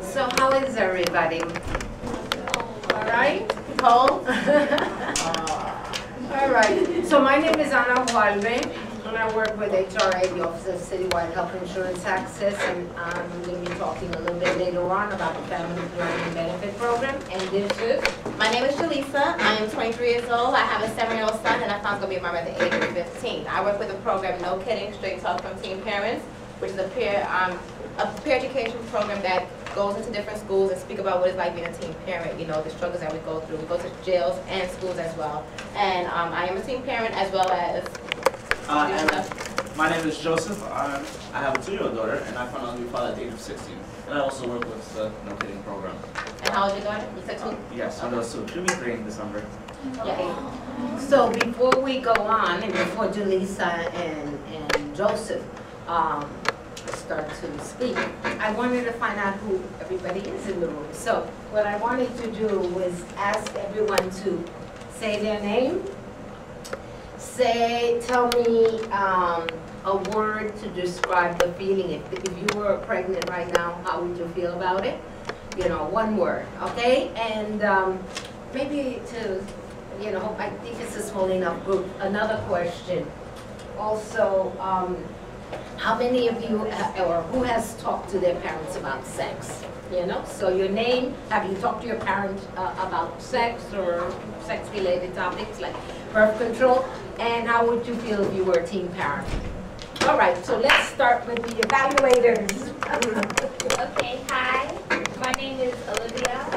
So how is everybody? All right? Paul? All right. So my name is Ana Jualve, and I work with HRA, the Office of Citywide Health Insurance Access, and I'm going to be talking a little bit later on about the Family Planning Benefit Program. And this is? My name is Jaleesa. I am 23 years old. I have a 7-year-old son, and I found going to be a mom at the age of 15. I work with a program, no kidding, straight talk from teen parents, which is a peer education program that goes into different schools and speak about what it's like being a teen parent, you know, the struggles that we go through. We go to jails and schools as well. And I am a teen parent as well as... my name is Joseph. I have a 2-year-old daughter, and I found out to be father at the age of 16. And I also work with the No Kidding program. And how old is your daughter? You said 2? Yes, when I was 2. She'll be 3 in December. Yeah. So before we go on, and before Jaleesa and Joseph start to speak, I wanted to find out who everybody is in the room. So what I wanted to do was ask everyone to say their name, tell me a word to describe the feeling. If you were pregnant right now, how would you feel about it? You know, one word, okay? And maybe to, you know, I think it's a small enough group. Another question. Also, how many of you, or who has talked to their parents about sex? You know, so your name, have you talked to your parents about sex or sex-related topics like birth control? And how would you feel if you were a teen parent? All right, so let's start with the evaluators. Okay, hi. My name is Olivia.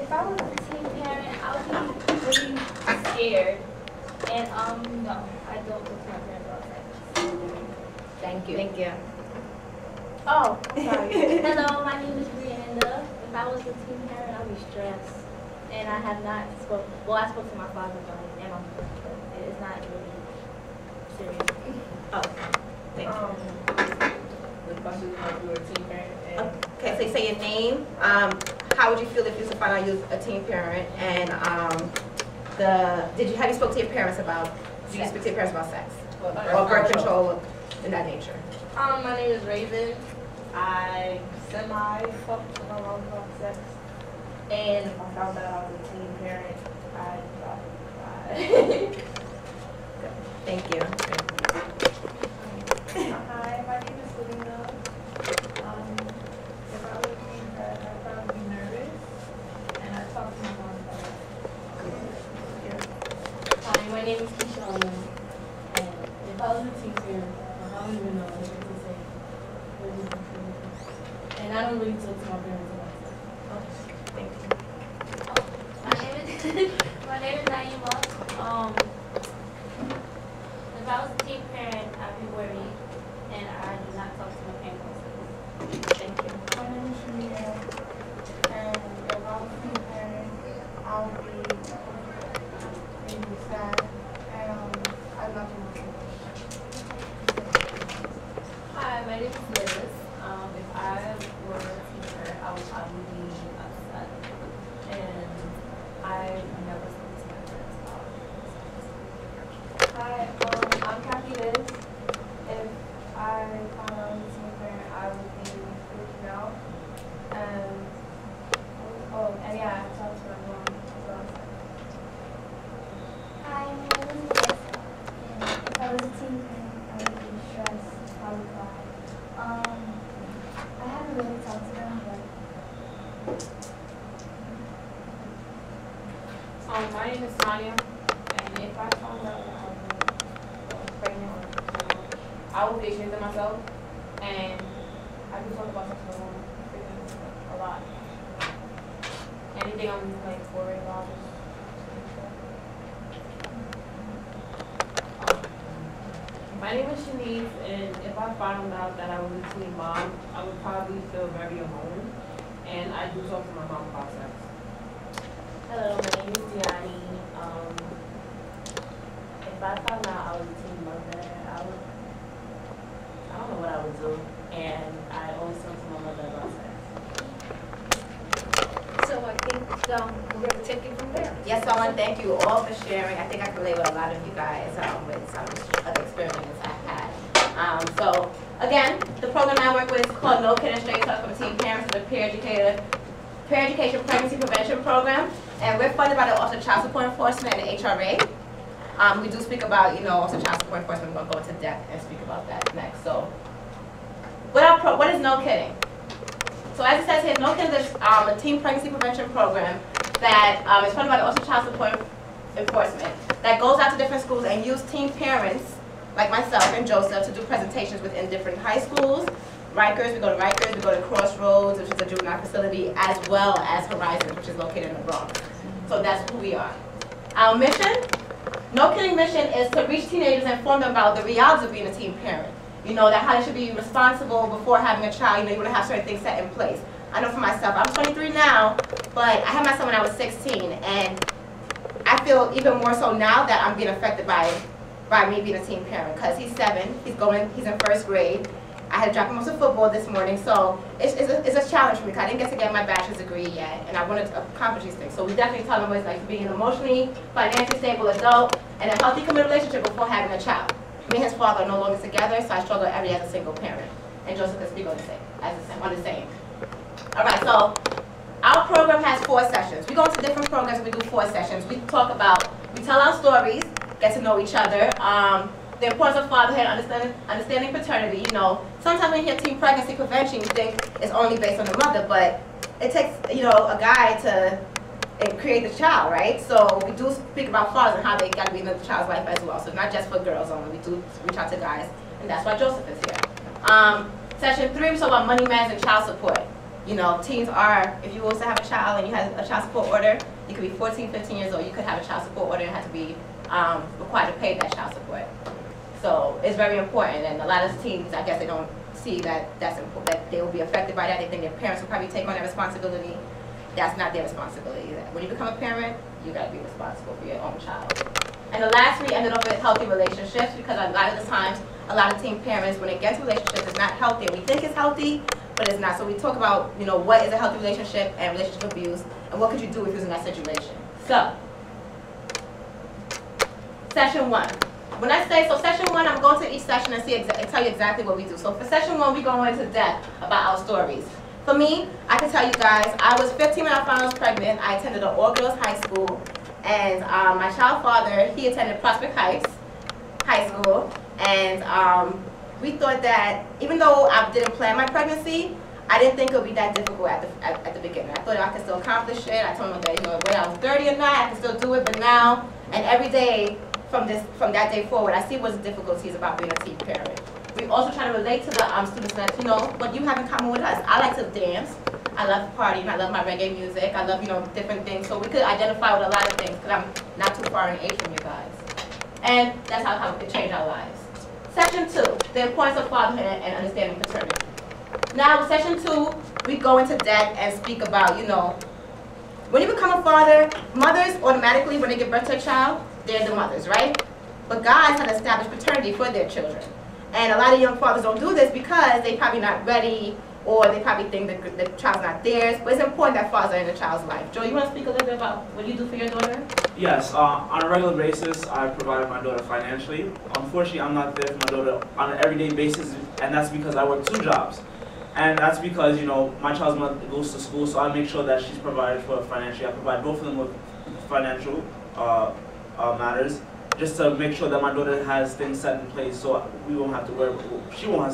If I was a teen parent, I would be really scared. And no, I don't talk to my parents about sex. Thank you. Thank you. Oh, sorry. Hello, my name is Brianda. If I was a teen parent, I'd be stressed. And I have not spoken, well, I spoke to my father about it and my mother, but it's not really serious. Oh, thank you. The question is if you were a teen parent. Okay, so you say your name. How would you feel if you was to find out you was a teen parent? And have you spoke to your parents about, did you speak to your parents about sex? Or birth control in that nature? My name is Raven. I semi-fucked with my mom about sex. And if I found out I was a teen parent, I'd probably cry. Thank you. Hi, my name is Selena. If I was a teen parent, I'd probably be nervous, and I'd talk to my mom about it. Hi, my name is Kishana. And if I was a teen parent, I don't even know what to say. And I don't really talk to my parents about it. Thank you. My name is Naima. If I was a teen parent, I'd be worried, and I do not talk to my parents. Thank you. My name is Shamia, and if I was a teen parent, I would be maybe sad, and I'd not be myself. Hi, my name is Liz. If I were a teacher, I would probably be upset. And I never spoke to my parents about it. Hi, I'm Kathy Liz. If I found out I was a teen parent, I would be freaking out. And yeah, I talked to my mom about sex. Hi, my name is Melissa, and if I was a teen parent, I would be stressed, probably cry. I haven't really talked to them, but... My name is Tanya, and if I found out that I was pregnant or I would be ashamed of myself, and I do talk about sex with my mom a lot. Anything I'm like worried about is my name is Shanice, and if I found out that I was a teen mom, I would probably feel very alone, and I do talk to my mom about sex. Hello, my name is Gianni. If I found out I was a teen mother, I don't know what I would do, and I always talk to my mother about sex. So I think we're going to take it from there. Yes, I want to thank you all for sharing. I think I can relate with a lot of you guys with some other experiences I've had. So again, the program I work with is called No Kidding Straight Talk from Teen Parents. It's a peer education pregnancy prevention program, and we're funded by the Office of Child Support Enforcement and the HRA. We do speak about, Office of Child Support Enforcement. We're going to go into depth and speak about that next. So, what is No Kidding? So as it says here, No Kidding is a teen pregnancy prevention program that is funded by the Office of Child Support Enforcement that goes out to different schools and use teen parents like myself and Joseph to do presentations within different high schools. Rikers, we go to Rikers, we go to Crossroads, which is a juvenile facility, as well as Horizon, which is located in the Bronx. So that's who we are. Our mission, No Kidding mission, is to reach teenagers and inform them about the realities of being a teen parent. That how they should be responsible before having a child. You want to have certain things set in place. I know for myself, I'm 23 now, but I had my son when I was 16, and I feel even more so now that I'm being affected by me being a teen parent, because he's 7, he's in first grade. I had to drop him off to football this morning, so it's a challenge for me, because I didn't get to get my bachelor's degree yet, and I wanted to accomplish these things. So we definitely tell them what it's like to be an emotionally, financially stable adult and a healthy committed relationship before having a child. Me and his father are no longer together, so I struggle every day as a single parent. And Joseph can speak on the same. All right, so our program has 4 sessions. We go into different programs and we do 4 sessions. We tell our stories, get to know each other. The importance of fatherhood, understanding paternity. Sometimes when you hear teen pregnancy prevention, you think it's only based on the mother, but it takes, a guy to create the child, right? So we do speak about fathers and how they got to be in the child's life as well. So not just for girls only, we do reach out to guys, and that's why Joseph is here. Session 3, we talk about money matters and child support. Teens are, if you also have a child and you have a child support order, you could be 14, 15 years old, you could have a child support order and have to be required to pay that child support. So it's very important, and a lot of teens, I guess they don't see that's important, that they will be affected by that. They think their parents will probably take on that responsibility. That's not their responsibility. When you become a parent, you got to be responsible for your own child. And the last we ended up with healthy relationships, because a lot of the times, a lot of teen parents, when they get into relationships, it's not healthy. We think it's healthy, but it's not. So we talk about, what is a healthy relationship and relationship abuse, and what could you do if you're in that situation. So, session 1. When I say, session 1, I'm going to each session and tell you exactly what we do. So for session 1, we go into depth about our stories. For me, I can tell you guys, I was 15 when I found I was pregnant. I attended an all-girls high school, and my child father, he attended Prospect Heights High School, and we thought that even though I didn't plan my pregnancy, I didn't think it would be that difficult at the beginning. I thought I could still accomplish it. I told him that, whether I was 30 or not, I could still do it, but now, and every day, from that day forward, I see what's the difficulties about being a teen parent. We also try to relate to the students that, what you have in common with us. I like to dance. I love partying. I love my reggae music. I love, different things. So we could identify with a lot of things, because I'm not too far in age from you guys. And that's how it changed our lives. Session 2, the importance of fatherhood and understanding paternity. Now, with session 2, we go into depth and speak about, when you become a father, mothers automatically, when they give birth to a child, they're the mothers, right? But guys have established paternity for their children. And a lot of young fathers don't do this because they're probably not ready, or they probably think that the child's not theirs. But it's important that fathers are in the child's life. Joe, you want to speak a little bit about what you do for your daughter? Yes, on a regular basis, I provide my daughter financially. Unfortunately, I'm not there for my daughter on an everyday basis, and that's because I work 2 jobs. And that's because, my child's mother goes to school, so I make sure that she's provided for financially. I provide both of them with financial matters, just to make sure that my daughter has things set in place, so she won't have to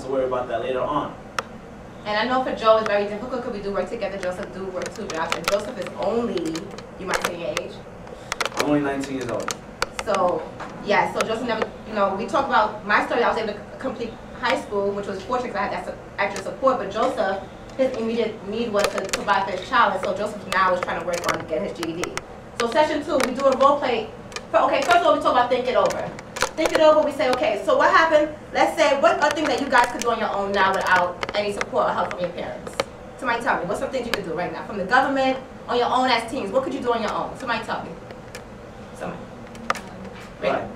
worry about that later on. And I know for Joe it's very difficult because we do work together. Joseph do work 2 jobs, and Joseph is only, you might say your age? I'm only 19 years old. So, yeah, so Joseph never, we talk about my story. I was able to complete high school, which was fortunate because I had that extra support, but Joseph, his immediate need was to provide for his child, and so Joseph now is trying to work on getting his GED. So session 2, we do a role play. Okay, first of all, we talk about think it over. Think it over, we say, okay, so what happened? Let's say, what are things that you guys could do on your own now without any support or help from your parents? Somebody tell me, what's some things you could do right now? From the government, on your own as teens, what could you do on your own? Somebody tell me. Somebody. Right.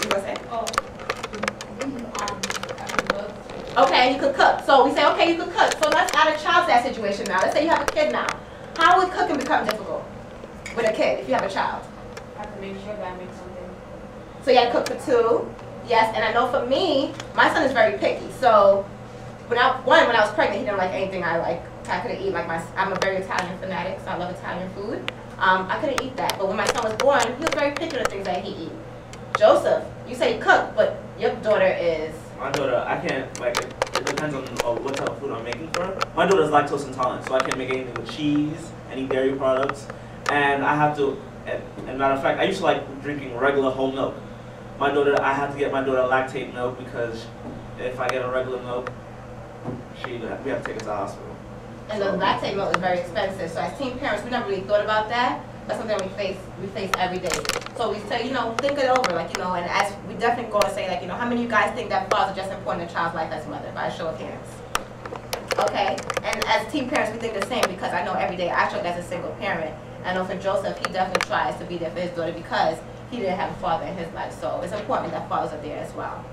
You gonna say? Okay, you could cook. So we say, okay, you could cook. So let's add a child to that situation now. Let's say you have a kid now. How would cooking become difficult with a kid if you have a child? I have to make sure that I make something. So you have to cook for 2. Yes, and I know for me, my son is very picky. So when I was pregnant, he didn't like anything I like. I couldn't eat like I'm a very Italian fanatic, so I love Italian food. I couldn't eat that. But when my son was born, he was very picky with the things that he eat. Joseph, you say you cook, but your daughter is. My daughter, I can't, like, it depends on what type of food I'm making for her. My daughter's lactose intolerant, so I can't make anything with cheese, any dairy products. And I have to, and matter of fact, I used to like drinking regular whole milk. My daughter, I have to get my daughter lactate milk because if I get a regular milk, we have to take her to the hospital. And the lactate milk is very expensive. So as teen parents, we never really thought about that. That's something we face every day. So we say, think it over, and as we definitely go and say, how many of you guys think that fathers are just important in a child's life as a mother? By a show of hands. Okay, and as teen parents, we think the same because I know every day I struggle as a single parent. I know for Joseph, he definitely tries to be there for his daughter because he didn't have a father in his life. So it's important that fathers are there as well.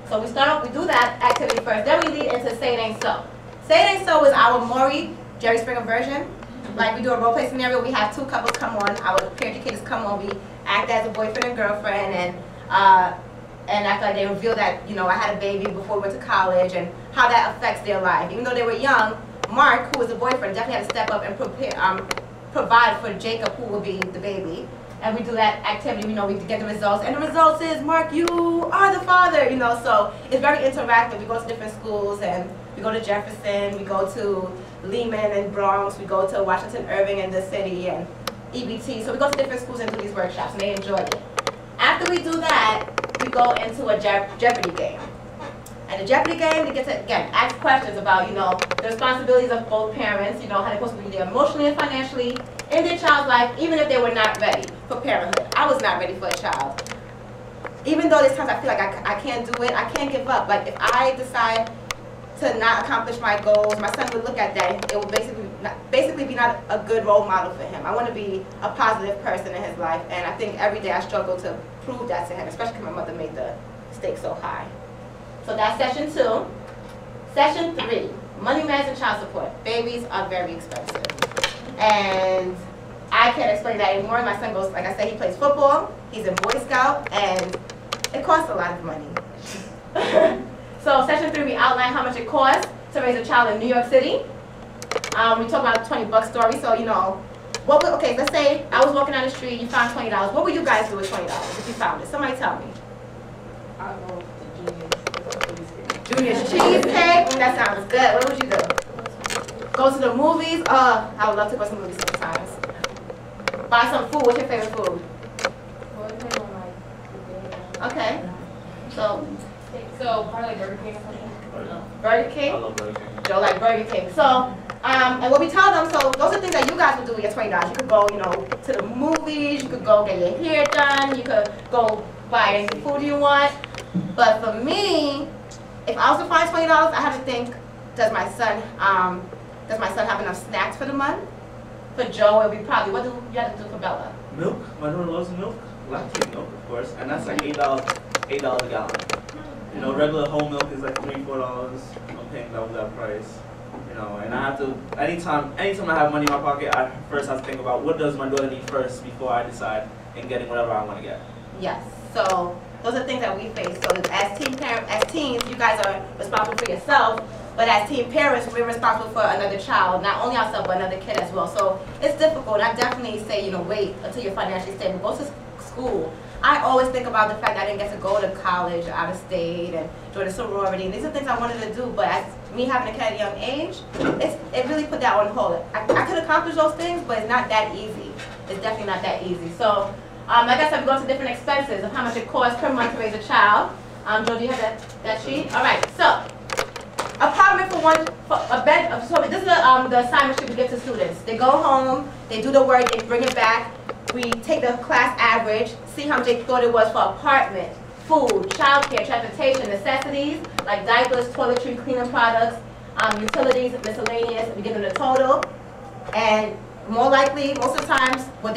So we do that activity first. Then we lead into Say It Ain't So. Say It Ain't So is our Maury, Jerry Springer version. Like we do a role play scenario, we have two couples come on, our peer educators come on, we act as a boyfriend and girlfriend, and after they reveal that, I had a baby before we went to college and how that affects their life. Even though they were young, Mark, who was the boyfriend, definitely had to step up and provide for Jacob, who will be the baby. And we do that activity, we get the results, and the results is, Mark, you are the father, so it's very interactive. We go to different schools, and we go to Jefferson, we go to Lehman and Bronx, we go to Washington Irving in the city, and EBT. So we go to different schools and do these workshops, and they enjoy it. After we do that, we go into a Jeopardy game. And the Jeopardy game, they get to, again, ask questions about, the responsibilities of both parents, how they're supposed to be there emotionally and financially in their child's life, even if they were not ready for parenthood. I was not ready for a child. Even though there's times I feel like I can't do it, I can't give up. Like if I decide to not accomplish my goals, my son would look at that, it will basically be not a good role model for him. I want to be a positive person in his life, and I think every day I struggle to prove that to him, especially because my mother made the stakes so high. So that's session 2. Session 3, money matters and child support. Babies are very expensive. And I can't explain that anymore. My son goes, like I said, he plays football, he's in Boy Scout, and it costs a lot of money. So session 3, we outline how much it costs to raise a child in New York City. We talk about the $20 story, so okay, let's say I was walking down the street, you found $20. What would you guys do with $20 if you found it? Somebody tell me. I'll go with the Junior's cheesecake. That sounds good. What would you do? Go to the movies. I would love to go to the movies sometimes. Buy some food. What's your favorite food? Okay. So probably like Burger King or something. Burger King? I love Burger King. Joe like Burger King. So, and what we tell them, so those are things that you guys would do with your $20. You could go, to the movies, you could go get your hair done, you could go buy any food you want. But for me, if I was to find $20, I have to think, does my son have enough snacks for the month? For Joe, it would be probably, what do you have to do for Bella? Milk. My daughter loves milk. Lactate milk, of course, and that's like $8 a gallon. Regular whole milk is like $3, $4. I'm paying double that price. And I have to, anytime I have money in my pocket, I first have to think about what does my daughter need first before I decide in getting whatever I want to get. Yes. So those are things that we face. So as teens, you guys are responsible for yourself, but as teen parents, we're responsible for another child, not only ourselves, but another kid as well. So it's difficult. I definitely say, wait until you're financially stable. Go to school. I always think about the fact that I didn't get to go to college, out of state, and join a sorority. And these are things I wanted to do, but as me having a kid at a young age, it really put that on hold. I could accomplish those things, but it's not that easy. It's definitely not that easy. So, like I said, we go to different expenses of how much it costs per month to raise a child. Joe, do you have that sheet? All right. So, apartment for a bed. So this is the assignment sheet we give to students. They go home, they do the work, they bring it back. We take the class average, see how much they thought it was for apartment, food, childcare, transportation, necessities like diapers, toiletry, cleaning products, utilities, miscellaneous. We give them the total, and more likely, most of the times, what